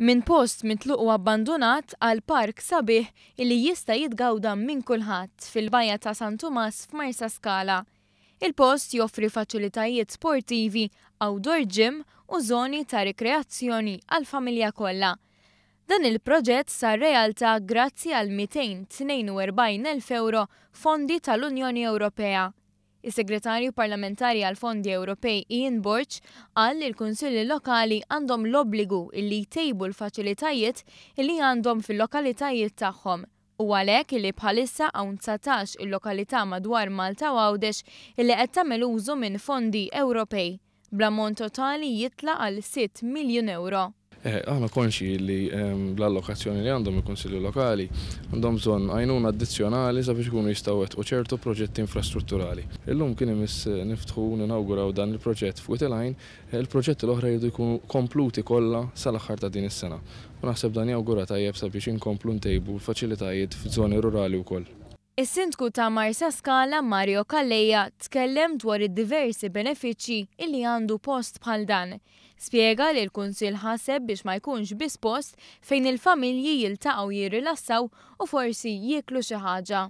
Minn post mitluq u abbandonat għal park sabiħ illi jista' jitgawda minn kulħadd fil-bajja ta' San Tumas f'Marsa Scala. Il-post joffri faċilitajiet sportivi, outdoor gym u żoni ta' rikreazzjoni għall-familja kollha. Dan il-proġett sar realtà grazzi għal 242,000 euro fondi tal-Unjoni Ewropea. Is-Segretarju Parlamentari għal Fondi Ewropej Ian Borch qal li l-Kunsilli Lokali għandhom l-obbligu illi jtejbu l-faċilitajiet illi għandhom fil-lokalitajiet tagħhom. U għalhekk illi bħalissa hawn 19 il-lokalità madwar Malta u Għawdex illi qed tagħmel użu minn fondi Ewropej bl-ammont totali jitla' għal 6 miljun euro. Aħna konxi li bl-allokazzjoni li għandhom il-Konsilju Lokali għandhom bżonn għajnuna addizzjonali sabiex ikunu jistgħu wettqu ċertu proġetti infrastrutturali. Illum kien imiss niftħu ninawguraw dan il-proġett fuq il-għajn, il-proġetti l-oħra jridu jkunu kompluti kollha sal-aħħar ta' din is-sena. U naħseb dan jawgura tajjeb sabiex inkomplu ntejbu l-faċilitajiet f'żoni rurali wkoll. Is-Sindku ta' Marsa Scala Mario Calleja tkellem dwar id-diversi benefiċċji illi għandu post bħal dan. Spjega li l-Kunsill ħaseb biex ma jkunx biss post fejn il-familji jiltaqgħu jirrilassaw u forsi jieklu xi ħaġa.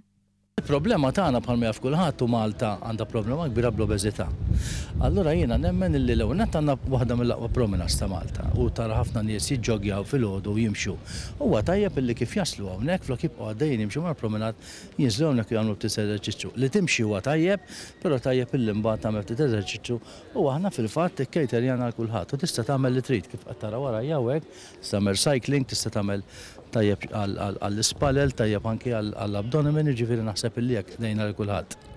Il-problema tagħna bħal ma jaf kulħadd u Malta għandha problema kbira bl-obeżità. Allura jiena nemmen illi l-ewwel nett għandna waħda mill-aqwa promenas ta' Malta u tara ħafna nies jiġġogjaw filgħodu u jimxu. Huwa tajjeb illi kif jaslu hawnhekk flok jibqgħu għaddejjin jimxu mal-promenad jinżlu hawnhekk jagħmlu ftit eżerċizzju. Li timxi huwa tajjeb, però tajjeb illi mbagħad tagħmel ftit eżerċizzju u aħna fil-fatt ikkejterjana għal kulħadd u tista' tagħmel li trid kif qed tara wara hawnhekk, tista' tagħmel cycling, tista' tagħmel tajjeb għall-ispalel, tajjeb anke għall-abdomen, jiġifieri naħseb illi jekk dejna l kulħadd.